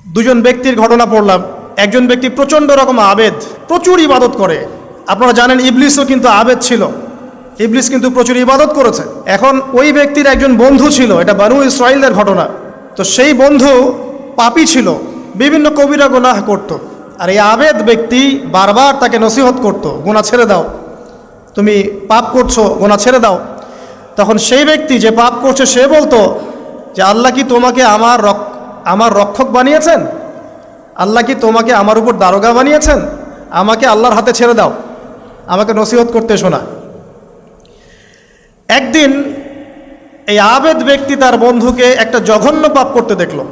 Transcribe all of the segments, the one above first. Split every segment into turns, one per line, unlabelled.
দুজন ব্যক্তির ঘটনা পড়লাম। একজন ব্যক্তি প্রচণ্ড রকম আবেদ, প্রচুর ইবাদত করে। আপনারা জানেন ইবলিসও কিন্তু আবেদ ছিল, ইবলিস কিন্তু প্রচুর ইবাদত করেছে। এখন ওই ব্যক্তির একজন বন্ধু ছিল, এটা বানু ইসরাইলদের ঘটনা। তো সেই বন্ধু পাপী ছিল, বিভিন্ন কবিরা গুনাহ করত। আর এই আবেদ ব্যক্তি বারবার তাকে নসিহত করত, গুনাহ ছেড়ে দাও, তুমি পাপ করছো, গুনাহ ছেড়ে দাও। তখন সেই ব্যক্তি যে পাপ করছে সে বলতো যে আল্লাহ কি তোমাকে আমার রক্ষক বানিয়েছেন? আল্লাহ কি তোমাকে আমার উপর দারোগা বানিয়েছেন? আমাকে আল্লাহর হাতে ছেড়ে দাও, আমাকে নসিহত করতে শোনা। একদিন এই আবেদ ব্যক্তি তার বন্ধুকে একটা জঘন্য পাপ করতে দেখলো,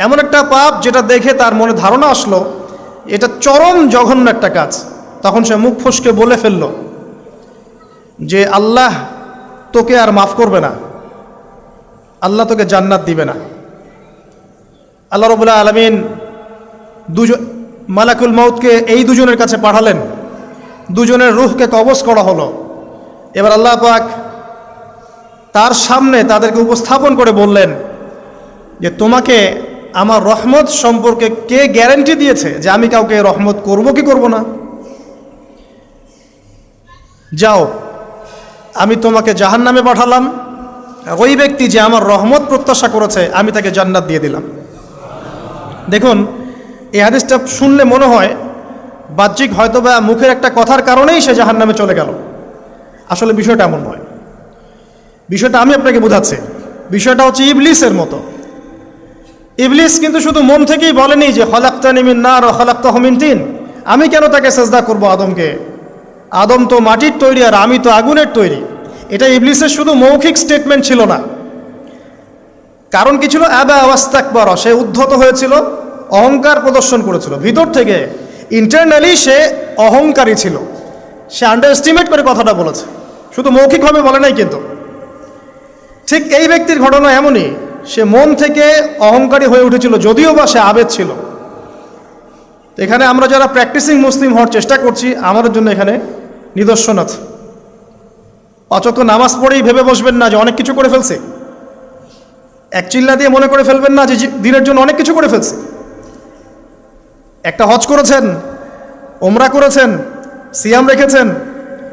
এমন একটা পাপ যেটা দেখে তার মনে ধারণা আসলো এটা চরম জঘন্য একটা কাজ। তখন সে মুখ ফসকে বলে ফেলল যে আল্লাহ তোকে আর মাফ করবে না, আল্লাহ তোকে জান্নাত দিবে না। আল্লাহ রাব্বুল আলামিন মালাকুল মউতকে এই দুজনের কাছে পাঠালেন, দুজনের রূহকে কবজ করা হলো। এবার আল্লাহ পাক তার সামনে তাদেরকে উপস্থাপন করে বললেন যে তোমাকে আমার রহমত সম্পর্কে কে গ্যারান্টি দিয়েছে যে আমি কাউকে রহমত করব কি করব না? যাও, আমি তোমাকে জাহান্নামে পাঠালাম, ওই ব্যক্তি যে আমার রহমত প্রত্যাশা করেছে আমি তাকে জান্নাত দিয়ে দিলাম। দেখুন, এই হাদিসটা শুনলে মনে হয় বাহ্যিক হয়তোবা মুখের একটা কথার কারণেই সে জাহান্নামে চলে গেল। আসলে বিষয়টা এমন নয়। বিষয়টা আমি আপনাকে বোঝাচ্ছি। বিষয়টা হচ্ছে ইবলিসের মতো। ইবলিস কিন্তু শুধু মন থেকেই বলেনি যে খলাকতানি মিন নার ওয়া খলাকতাহু মিন তিন, আমি কেন তাকে সেজদা করব আদমকে, আদম তো মাটির তৈরি আর আমি তো আগুনের তৈরি। এটা ইবলিসের শুধু মৌখিক স্টেটমেন্ট ছিল না, কারণ কি ছিল? আবা ওয়াস্তাকবার, সে উদ্ধত হয়েছিল, অহংকার প্রদর্শন করেছিল। ভিতর থেকে ইন্টারনালি সে অহংকারী ছিল, সে আন্ডার এস্টিমেট করে কথাটা বলেছে, শুধু মৌখিকভাবে বলে নাই। কিন্তু ঠিক এই ব্যক্তির ঘটনা এমনই, সে মন থেকে অহংকারী হয়ে উঠেছিল, যদিও বা সে আবেদ ছিল। এখানে আমরা যারা প্র্যাকটিসিং মুসলিম হওয়ার চেষ্টা করছি আমাদের জন্য এখানে নিদর্শন আছে। পাঁচ ওয়াক্ত নামাজ পড়েই ভেবে বসবেন না যে অনেক কিছু করে ফেলছে, এক চিল্লা দিয়ে মনে করে ফেলবেন না যে দিনের জন্য অনেক কিছু করে ফেলছে। একটা হজ করেছেন, ওমরা করেছেন, সিয়াম রেখেছেন,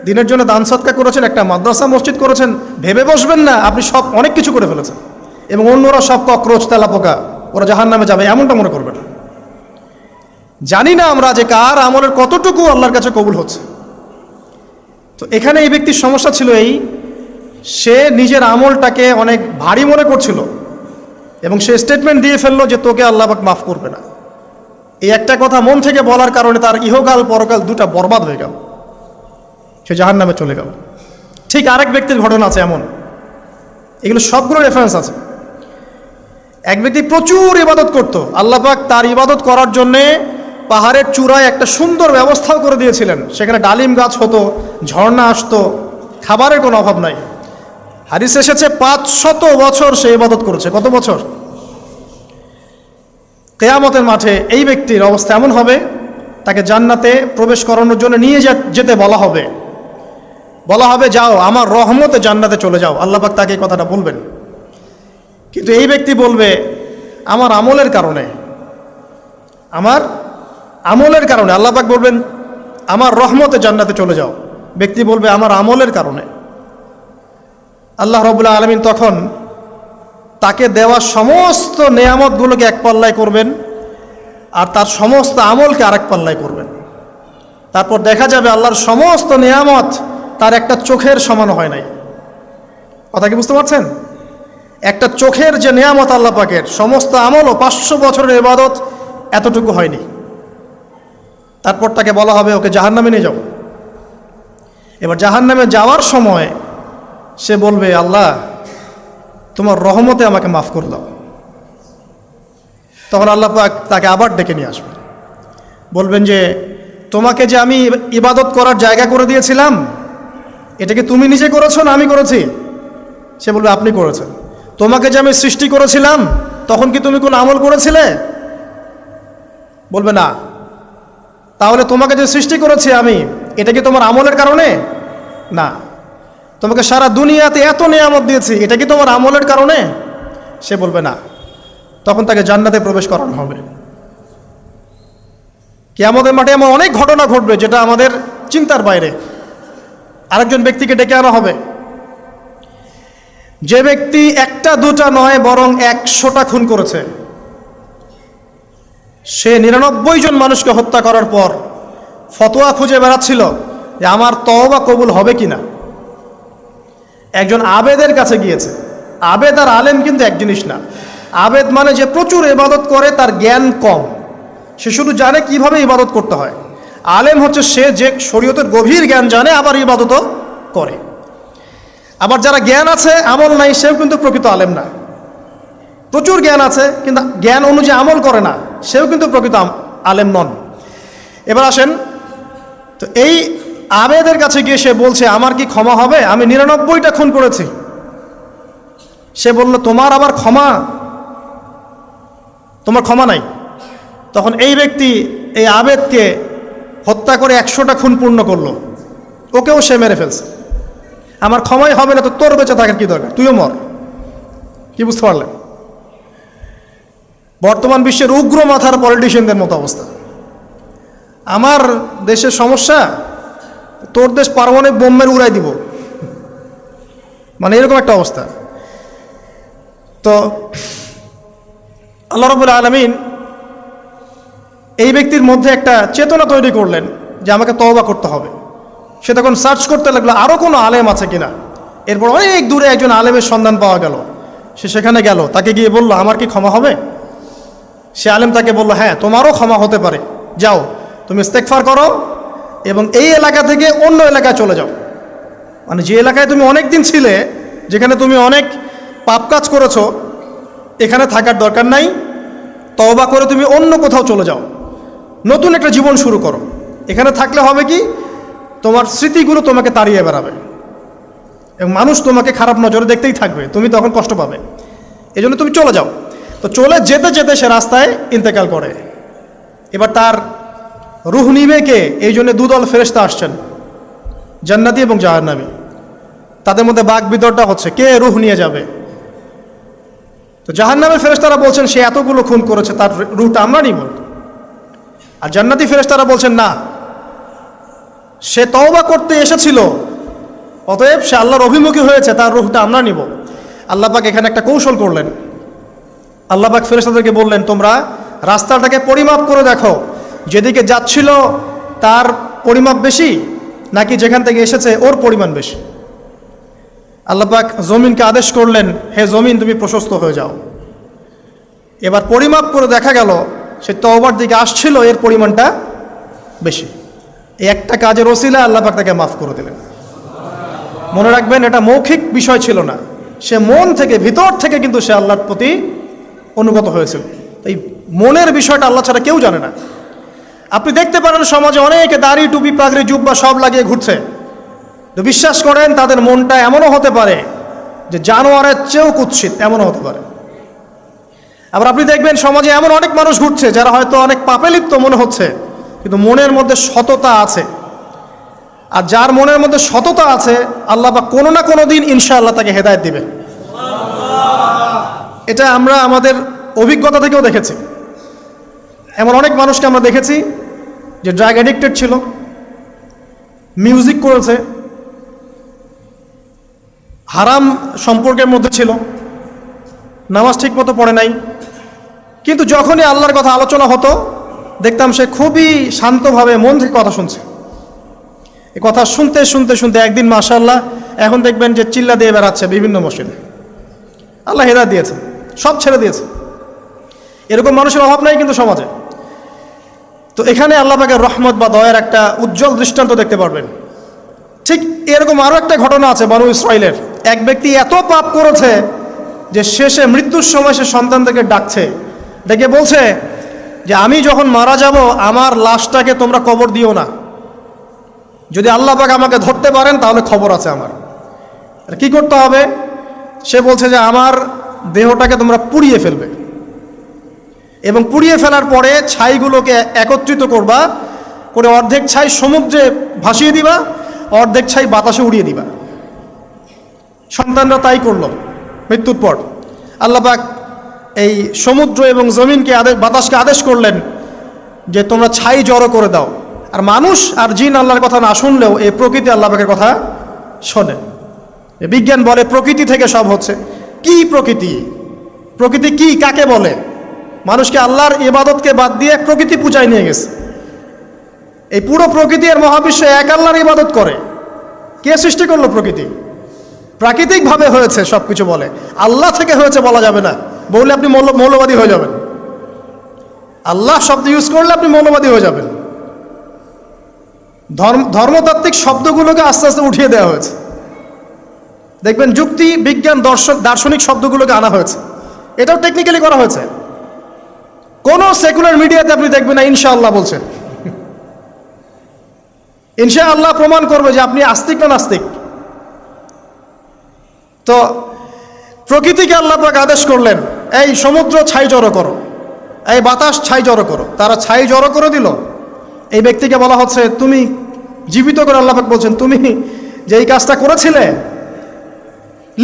দিনের জন্য দান সদকা করেছেন, একটা মাদ্রাসা মসজিদ করেছেন, ভেবে বসবেন না আপনি সব অনেক কিছু করে ফেলেছেন এবং অন্যরা সব ককরোচ তেলাপোকা, ওরা জাহান্নামে যাবে, এমনটা মনে করবেন। জানি না আমরা যে কার আমলের কতটুকু আল্লাহর কাছে কবুল হচ্ছে। তো এখানে এই ব্যক্তির সমস্যা ছিল এই, সে নিজের আমলটাকে অনেক ভারী মনে করছিল এবং সে স্টেটমেন্ট দিয়ে ফেললো যে তোকে আল্লাহ পাক মাফ করবে না। এই একটা কথা মন থেকে বলার কারণে তার ইহকাল পরকাল দুটা বরবাদ হয়ে গেল, সে জাহান্নামে চলে গেল। ঠিক আরেক ব্যক্তির ঘটনা আছে এমন, এগুলো সবগুলো রেফারেন্স আছে। এক ব্যক্তি প্রচুর ইবাদত করত, আল্লাহ পাক তার ইবাদত করার জন্যে পাহাড়ের চূড়ায় একটা সুন্দর ব্যবস্থাও করে দিয়েছিলেন, সেখানে ডালিম গাছ হতো, ঝর্ণা আসতো, খাবারের কোনো অভাব নাই। হাদিস এসেছে 500 বছর সে ইবাদত করেছে। কত বছর? কিয়ামতের মাঠে এই ব্যক্তির অবস্থা এমন হবে, তাকে জান্নাতে প্রবেশ করানোর জন্য নিয়ে যেতে বলা হবে যাও আমার রহমতে জান্নাতে চলে যাও। আল্লাহ পাক তাকে এই কথাটা বলবেন, কিন্তু এই ব্যক্তি বলবে আমার আমলের কারণে আল্লাহ পাক বলবেন আমার রহমতে জান্নাতে চলে যাও। ব্যক্তি বলবে আমার আমলের কারণে। আল্লাহ রাব্বুল আলামিন তখন তাকে দেওয়া সমস্ত নেয়ামতগুলোকে এক পাল্লায় করবেন আর তার সমস্ত আমলকে আরেক পাল্লায় করবেন। তারপর দেখা যাবে আল্লাহর সমস্ত নেয়ামত তার একটা চোখের সমান হয় নাই। কথা কি বুঝতে পারছেন? একটা চোখের যে নেয়ামত আল্লাহ পাকের, সমস্ত আমল ও 500 বছরের ইবাদত এতটুকু হয়নি। তারপর তাকে বলা হবে ওকে জাহান্নামে নিয়ে যাও। এবার জাহান্নামে যাওয়ার সময় সে বলবে আল্লাহ তোমার রহমতে আমাকে মাফ করে দাও। তখন আল্লাহ পাক তাকে আবার ডেকে নিয়ে আসবেন, বলবেন যে তোমাকে যে আমি ইবাদত করার জায়গা করে দিয়েছিলাম এটা কি তুমি নিজে করেছো না আমি করেছি? সে বলবে আপনি করেছেন। তোমাকে যে আমি সৃষ্টি করেছিলাম তখন কি তুমি কোনো আমল করেছিলে? বলবে না। তাহলে তোমাকে যে সৃষ্টি করেছি আমি, এটা কি তোমার আমলের কারণে? না। তোমাকে সারা দুনিয়াতে এত নেয়ামত দিয়েছি, এটা কি তোমার আমলের কারণে? সে বলবে না। তখন তাকে জান্নাতে প্রবেশ করানো হবে। কিয়ামতের মাঠে এমন অনেক ঘটনা ঘটবে যেটা আমাদের চিন্তার বাইরে। আরেকজন ব্যক্তিকে ডেকে আনা হবে, যে ব্যক্তি একটা দুটা নয় বরং 100টা খুন করেছে। সে 99 জন মানুষকে হত্যা করার পর ফতোয়া খুঁজে বেড়াচ্ছিল যে আমার তওবা কবুল হবে কিনা। একজন আবেদের কাছে গিয়েছে। আবেদ আর আলেম কিন্তু এক জিনিস না। আবেদ মানে যে প্রচুর ইবাদত করে, তার জ্ঞান কম, সে শুধু জানে কিভাবে ইবাদত করতে হয়। আলেম হচ্ছে সে যে শরীয়তের গভীর জ্ঞান জানে, আবার ইবাদতও করে। আবার যারা জ্ঞান আছে আমল নাই, সেও কিন্তু প্রকৃত আলেম না। প্রচুর জ্ঞান আছে কিন্তু জ্ঞান অনুযায়ী আমল করে না, সেও কিন্তু প্রকৃত আলেম নন। এবার আসেন তো, এই আবেদের কাছে গিয়ে সে বলছে আমার কি ক্ষমা হবে, আমি 99টা খুন করেছি। সে বলল তোমার আবার ক্ষমা, তোমার ক্ষমা নাই। তখন এই ব্যক্তি এই আবেদকে হত্যা করে 100টা খুন পূর্ণ করলো, ওকেও সে মেরে ফেলছে। আমার ক্ষমাই হবে না তো তোর বেঁচে থাকার কি দরকার, তুইও মর। কি বুঝতে পারলেন? বর্তমান বিশ্বের উগ্র মাথার পলিটিশিয়ানদের মতো অবস্থা। আমার দেশের সমস্যা, তোর দেশ পারমাণবিক বোমের উড়াই দিব, মানে এরকম একটা অবস্থা। তো আল্লাহ রাব্বুল আলামিন এই ব্যক্তির মধ্যে একটা চেতনা তৈরি করলেন যে আমাকে তওবা করতে হবে। সে তখন সার্চ করতে লাগলো আরও কোনো আলেম আছে কিনা। এরপর অনেক দূরে একজন আলেমের সন্ধান পাওয়া গেল। সে সেখানে গেল, তাকে গিয়ে বলল আমার কি ক্ষমা হবে। সে আলেম তাকে বলল হ্যাঁ তোমারও ক্ষমা হতে পারে, যাও তুমি ইস্তেগফার করো এবং এই এলাকা থেকে অন্য এলাকায় চলে যাও। মানে যে এলাকায় তুমি অনেক দিন ছিলে, যেখানে তুমি অনেক পাপ কাজ করেছো, এখানে থাকার দরকার নাই। তওবা করে তুমি অন্য কোথাও চলে যাও, নতুন একটা জীবন শুরু করো। এখানে থাকলে হবে কি, তোমার স্মৃতিগুলো তোমাকে তাড়িয়ে বেড়াবে এবং মানুষ তোমাকে খারাপ নজরে দেখতেই থাকবে, তুমি তখন কষ্ট পাবে। এই জন্য তুমি চলে যাও। তো চলে যেতে যেতে সে রাস্তায় ইন্তেকাল করে। এবার তার রূহ নিবে কে? এই জন্য দুদল ফেরেশতা আসছেন, জান্নাতি এবং জাহান্নামী। তাদের মধ্যে বাক বিতরটা হচ্ছে কে রূহ নিয়ে যাবে। তো জাহান্নামের ফেরেশতারা বলছেন সে এতগুলো খুন করেছে, তার রূহটা আমরা নিব। আর জান্নাতি ফেরেশতারা বলছেন না, সে তওবা করতে এসেছিল, অতএব সে আল্লাহর অভিমুখী হয়েছে, তার রূহটা আমরা নিব। আল্লাহ পাক এখানে একটা কৌশল করলেন। আল্লাহ পাক ফেরেশতাদেরকে বললেন তোমরা রাস্তাটাকে পরিমাপ করে দেখো, যেদিকে যাচ্ছিল তার পরিমাপ বেশি নাকি যেখান থেকে এসেছে ওর পরিমাণ বেশি। আল্লাহ পাক জমিনকে আদেশ করলেন হে জমিন তুমি প্রশস্ত হয়ে যাও। এবার পরিমাপ করে দেখা গেল সে তওবার দিকে আসছিল, এর পরিমাণটা বেশি। এই একটা কাজের ওসিলা আল্লাহ পাক তাকে মাফ করে দিলেন। মনে রাখবেন এটা মৌখিক বিষয় ছিল না, সে মন থেকে ভিতর থেকে কিন্তু সে আল্লাহর প্রতি অনুগত হয়েছিল। এই মনের বিষয়টা আল্লাহ ছাড়া কেউ জানে না। আপনি দেখতে পারেন সমাজে অনেকে দাড়ি টুপি পাগড়ি জুব্বা সব লাগিয়ে ঘুরছে, তো বিশ্বাস করেন তাদের মনটা এমনও হতে পারে যে জানোয়ারের চেয়েও কুৎসিত, এমনও হতে পারে। আবার আপনি দেখবেন সমাজে এমন অনেক মানুষ ঘুরছে যারা হয়তো অনেক পাপে লিপ্ত মনে হচ্ছে, কিন্তু মনের মধ্যে সততা আছে। আর যার মনের মধ্যে সততা আছে আল্লাহ বা কোনো না কোনো দিন ইনশাআল্লাহ তাকে হেদায়েত দিবে। এটা আমরা আমাদের অভিজ্ঞতা থেকেও দেখেছি। এমন অনেক মানুষকে আমরা দেখেছি যে ড্রাগ অ্যাডিক্টেড ছিল, মিউজিক করেছে, হারাম সম্পর্কের মধ্যে ছিল, নামাজ ঠিক মতো পড়ে নাই, কিন্তু যখনই আল্লাহর কথা আলোচনা হতো দেখতাম সে খুবই শান্তভাবে মন থেকে কথা শুনছে। এই কথা শুনতে শুনতে শুনতে একদিন মাশাআল্লাহ এখন দেখবেন যে চিল্লা দিয়ে বেড়াচ্ছে বিভিন্ন মসজিদে। আল্লাহ হেদায়েত দিয়েছে, সব ছেড়ে দিয়েছে। এরকম মানুষের অভাব নাই কিন্তু সমাজে। তো এখানে আল্লাহ পাকের রহমত বা দয়ার একটা উজ্জ্বল দৃষ্টান্ত দেখতে পারবেন। ঠিক এরকম আরও একটা ঘটনা আছে বনু ইসরাইলের। এক ব্যক্তি এত পাপ করেছে যে শেষে মৃত্যুর সময় সে সন্তানদেরকে ডাকছে, ডেকে বলছে যে আমি যখন মারা যাব আমার লাশটাকে তোমরা কবর দিও না, যদি আল্লাহ পাক আমাকে ধরতে পারেন তাহলে খবর আছে আমার। কি করতে হবে? সে বলছে যে আমার দেহটাকে তোমরা পুড়িয়ে ফেলবে এবং পুড়িয়ে ফেলার পরে ছাইগুলোকে একত্রিত করবা, করে অর্ধেক ছাই সমুদ্রে ভাসিয়ে দিবা, অর্ধেক ছাই বাতাসে উড়িয়ে দিবা। সন্তানরা তাই করলো। মৃত্যুর পর আল্লাহ পাক এই সমুদ্র এবং জমিনকে বাতাসকে আদেশ করলেন যে তোমরা ছাই জড়ো করে দাও। আর মানুষ আর জিন আল্লাহর কথা না শুনলেও এই প্রকৃতি আল্লাহ পাকের কথা শোনে। বিজ্ঞান বলে প্রকৃতি থেকে সব হচ্ছে। কি প্রকৃতি? প্রকৃতি কি, কাকে বলে? মানুষকে আল্লাহর ইবাদতকে বাদ দিয়ে প্রকৃতি পূজায় নিয়ে গেছে। এই পুরো প্রকৃতি আর মহাবিশ্ব এক আল্লাহর ইবাদত করে। কে সৃষ্টি করলো প্রকৃতি? প্রাকৃতিকভাবে হয়েছে সব কিছু বলে, আল্লাহ থেকে হয়েছে বলা যাবে না। বললে আপনি মৌলবাদী হয়ে যাবেন। আল্লাহ শব্দ ইউজ করলে আপনি মৌলবাদী হয়ে যাবেন। ধর্মতাত্ত্বিক শব্দগুলোকে আস্তে আস্তে উঠিয়ে দেওয়া হয়েছে। দেখবেন যুক্তি, বিজ্ঞান, দার্শনিক শব্দগুলোকে আনা হয়েছে। এটাও টেকনিক্যালি করা হয়েছে। কোনো সেকুলার মিডিয়াতে আপনি দেখবেন না ইনশাআল্লাহ বলছে। ইনশাআল্লাহ প্রমাণ করবে যে আপনি আস্তিক না নাস্তিক। তো প্রকৃতিকে আল্লাহ পাক আদেশ করলেন, এই সমুদ্র ছাই জড়ো করো, এই বাতাস ছাই জড়ো করো। তারা ছাই জড়ো করে দিল। এই ব্যক্তিকে বলা হচ্ছে তুমি জীবিত করে আল্লাহ পাক বলছেন তুমি যে এই কাজটা করেছিলে,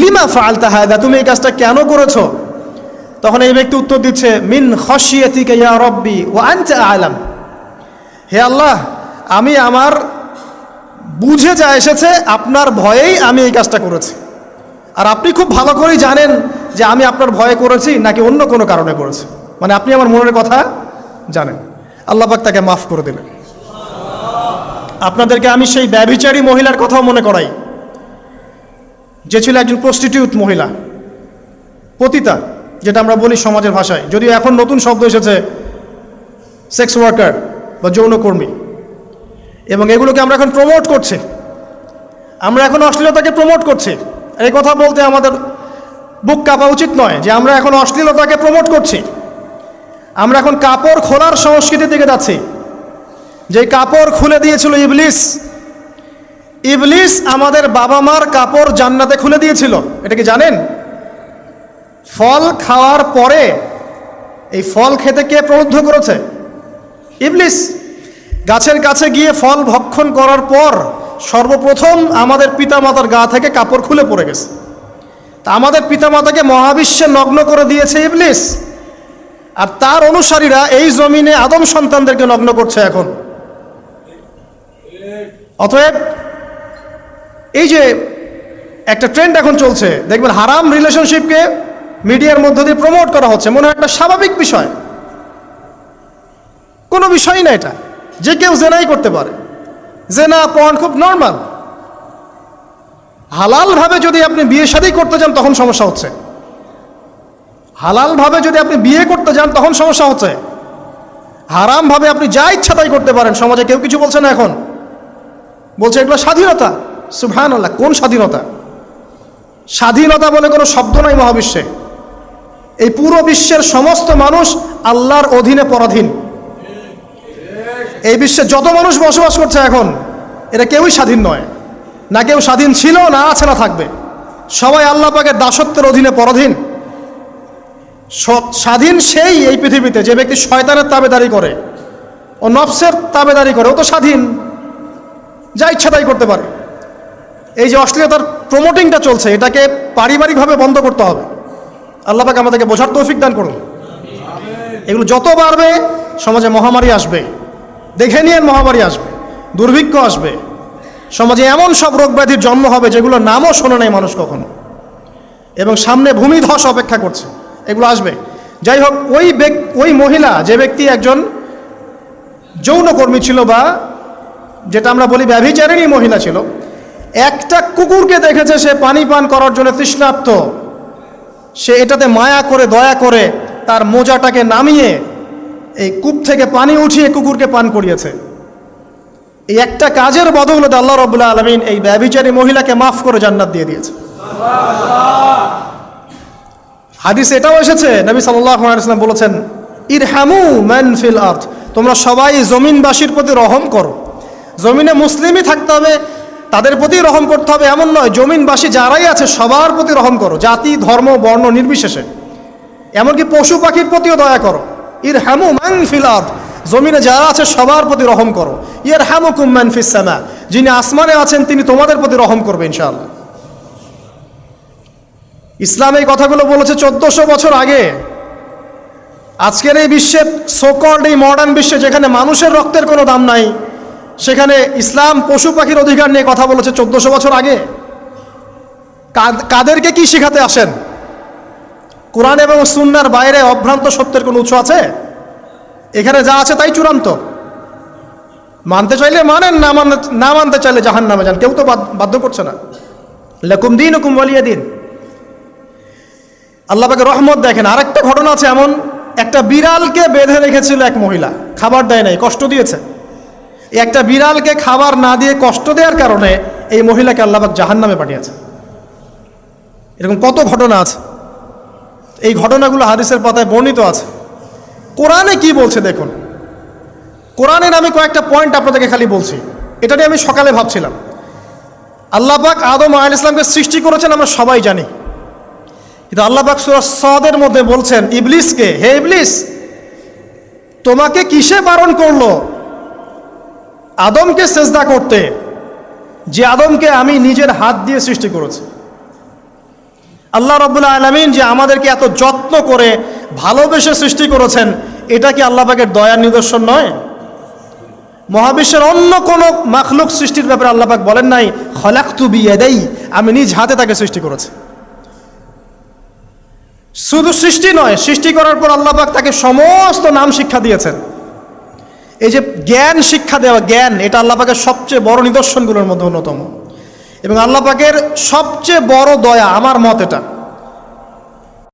লিমা ফাআলতা হাদা, তুমি এই কাজটা কেন করেছো? তখন এই ব্যক্তি উত্তর দিচ্ছে, মিন খাশিয়াতিকা ইয়া রাব্বি ওয়া আনতা আ'লাম। হে আল্লাহ, আমি আমার বুঝে যা এসেছে আপনার ভয়েই আমি এই কাজটা করেছি। আর আপনি খুব ভালো করেই জানেন যে আমি আপনার ভয়ে করেছি নাকি অন্য কোনো কারণে করেছি। মানে আপনি আমার মনের কথা জানেন। আল্লাহ পাক তাকে মাফ করে দিলেন। আপনাদেরকে আমি সেই ব্যভিচারী মহিলার কথাও মনে করাই, যে ছিল একজন প্রস্টিটিউট মহিলা, পতিতা, যেটা আমরা বলি সমাজের ভাষায়। যদিও এখন নতুন শব্দ এসেছে সেক্স ওয়ার্কার বা যৌনকর্মী, এবং এগুলোকে আমরা এখন প্রমোট করছি। আমরা এখন অশ্লীলতাকে প্রমোট করছি। এই কথা বলতে আমাদের বুক কাঁপা উচিত নয় যে আমরা এখন অশ্লীলতাকে প্রমোট করছি। আমরা এখন কাপড় খোলার সংস্কৃতির দিকে যাচ্ছি। যে কাপড় খুলে দিয়েছিল ইবলিস। ইবলিস আমাদের বাবা মার কাপড় জান্নাতে খুলে দিয়েছিল, এটা কি জানেন? ফল খাওয়ার পরে এই ফল খেতে কে প্রলুব্ধ করেছে? ইবলিস। গাছের কাছে গিয়ে ফল ভক্ষণ করার পর সর্বপ্রথম আমাদের পিতামাতার গা থেকে কাপড় খুলে পড়ে গেছে। তা আমাদের পিতামাতাকে মহাবিশ্বে নগ্ন করে দিয়েছে ইবলিস, আর তার অনুসারীরা এই জমিনে আদম সন্তানদেরকে নগ্ন করছে এখন। অতএব এই যে একটা ট্রেন্ড এখন চলছে, দেখবেন হারাম রিলেশনশিপকে মিডিয়ার মধ্য দিয়ে প্রমোট করা হচ্ছে, মনে হয় একটা স্বাভাবিক বিষয়। কোনো বিষয়ই না এটা, যে কেউ জেনাই করতে পারে। জেনা পর্ন খুব নর্মাল। হালালভাবে যদি আপনি বিয়ে শাদী করতে যান তখন সমস্যা হচ্ছে। হালালভাবে যদি আপনি বিয়ে করতে যান তখন সমস্যা হচ্ছে। হারামভাবে আপনি যা ইচ্ছা তাই করতে পারেন, সমাজে কেউ কিছু বলছে না। এখন বলছে এগুলো স্বাধীনতা। সুবহানাল্লাহ, কোন স্বাধীনতা? স্বাধীনতা বলে কোনো শব্দ নাই মহাবিশ্বে। এই পুরো বিশ্বের সমস্ত মানুষ আল্লাহর অধীনে পরাধীন। এই বিশ্বে যত মানুষ বসবাস করছে এখন, এরা কেউই স্বাধীন নয়। না কেউ স্বাধীন ছিল, না আছে, না থাকবে। সবাই আল্লাহ পাকের দাসত্বের অধীনে পরাধীন। স্বাধীন সেই এই পৃথিবীতে যে ব্যক্তি শয়তানের তাবেদারি করে, ও নফসের তাবেদারি করে, ও তো স্বাধীন, যা ইচ্ছা তাই করতে পারে। এই যে অশ্লীলতার প্রমোটিংটা চলছে, এটাকে পারিবারিকভাবে বন্ধ করতে হবে। আল্লাহ পাক আমাদেরকে বোঝার তৌফিক দান করুন। এগুলো যত বাড়বে সমাজে মহামারী আসবে। দেখে নিয়ে মহামারী আসবে, দুর্ভিক্ষ আসবে, সমাজে এমন সব রোগ ব্যাধির জন্ম হবে যেগুলোর নামও শোনে নাই মানুষ কখনো, এবং সামনে ভূমিধস অপেক্ষা করছে। এগুলো আসবে। যাই হোক, ওই মহিলা, যে ব্যক্তি একজন যৌনকর্মী ছিল, বা যেটা আমরা বলি ব্যভিচারিণী মহিলা ছিল, একটা কুকুরকে দেখেছে সে পানি পান করার জন্য তৃষ্ণার্ত। সে এটাতে মায়া করে, দয়া করে তার মোজাটাকে নামিয়ে এই কূপ থেকে পানি উঠিয়ে কুকুরকে পান করিয়েছে। এই একটা কাজের বদৌলতে আল্লাহ রাব্বুল আলামিন এই ব্যভিচারী মহিলাকে মাফ করে জান্নাত দিয়ে দিয়েছে। হাদিস এটাও এসেছে, নবী সাল্লাল্লাহু আলাইহি ওয়াসাল্লাম বলেছেন, ইরহামু মান ফিল আরদ, তোমরা সবাই জমিনবাসীর প্রতি রহম করো। জমিনে মুসলিমই থাকতে হবে, তাদের প্রতি রহম করতে হবে এমন নয়, জমিনবাসী যারাই আছে সবার প্রতি রহম করো, জাতি, ধর্ম, বর্ণ নির্বিশেষে। এমনকি পশু পাখির প্রতিও দয়া করো। ইরহামু মান ফিল আরদ, জমিনে যারা আছে সবার প্রতি রহম করো। ইয়ারহামুকুম মান ফিস সামা, যিনি আসমানে আছেন তিনি তোমাদের প্রতি রহম করবে ইনশাআল্লাহ। ইসলাম এই কথাগুলো বলেছে 1400 বছর আগে। আজকের এই বিশ্বে সোকল্ড এই মডার্ন বিশ্বে যেখানে মানুষের রক্তের কোনো দাম নাই, সেখানে ইসলাম পশু পাখির অধিকার নিয়ে কথা বলেছে 1400 বছর আগে। কাদেরকে কি শিখাতে আসেন? কোরআন এবং সুন্নাহর বাইরে অভ্রান্ত সত্যের কোনো উৎস আছে? এখানে যা আছে তাই চূড়ান্ত। মানতে চাইলে মানেন, না মানতে চাইলে জাহান্নামে যান, কেউ তো বাধ্য করছে না। লাকুম দীনুকুম ওয়ালিয়া দিন। আল্লাহ পাকের রহমত দেখেন। আরেকটা ঘটনা আছে এমন, একটা বিড়ালকে বেঁধে রেখেছিল এক মহিলা, খাবার দেয় নাই, কষ্ট দিয়েছে। একটা বিড়ালকে খাবার না দিয়ে কষ্ট দেওয়ার কারণে এই মহিলাকে আল্লাহ পাক জাহান্নামে পাঠিয়েছে। এরকম কত ঘটনা আছে, এই ঘটনাগুলো হাদিসের পাতায় বর্ণিত আছে। কোরআনে কি বলছে দেখুন। কোরআনের আমি কয়েকটা পয়েন্ট আপনাদেরকে খালি বলছি, এটা নিয়ে আমি সকালে ভাবছিলাম। আল্লাহ পাক আদম আলাইহিস সালামকে সৃষ্টি করেছেন আমরা সবাই জানি, কিন্তু আল্লাহ পাক সূরা সদের মধ্যে বলছেন ইবলিসকে, হে ইবলিস, তোমাকে কিসে বারণ করলো আদমকে সেজদা করতে, যে আদমকে আমি নিজের হাত দিয়ে সৃষ্টি করেছি। আল্লাহ রাব্বুল আলামিন যে আমাদেরকে এত যত্ন করে ভালোবেসে সৃষ্টি করেছেন, এটা কি আল্লাহ পাকের দয়ার নিদর্শন নয়? মহাবিশ্বের অন্য কোন মাখলুক সৃষ্টির ব্যাপারে আল্লাহ পাক বলেন নাই খলাকতু বিয়াদাই, আমি নিজ হাতে তাকে সৃষ্টি করেছি। শুধু সৃষ্টি নয়, সৃষ্টি করার পর আল্লাহ পাক তাকে সমস্ত নাম শিক্ষা দিয়েছেন। এই যে জ্ঞান শিক্ষা দেওয়া, জ্ঞান, এটা আল্লাহ পাকের সবচেয়ে বড় নিদর্শনগুলোর মধ্যে অন্যতম। এবং আল্লাহ পাকের সবচেয়ে বড় দয়া, আমার মত এটা,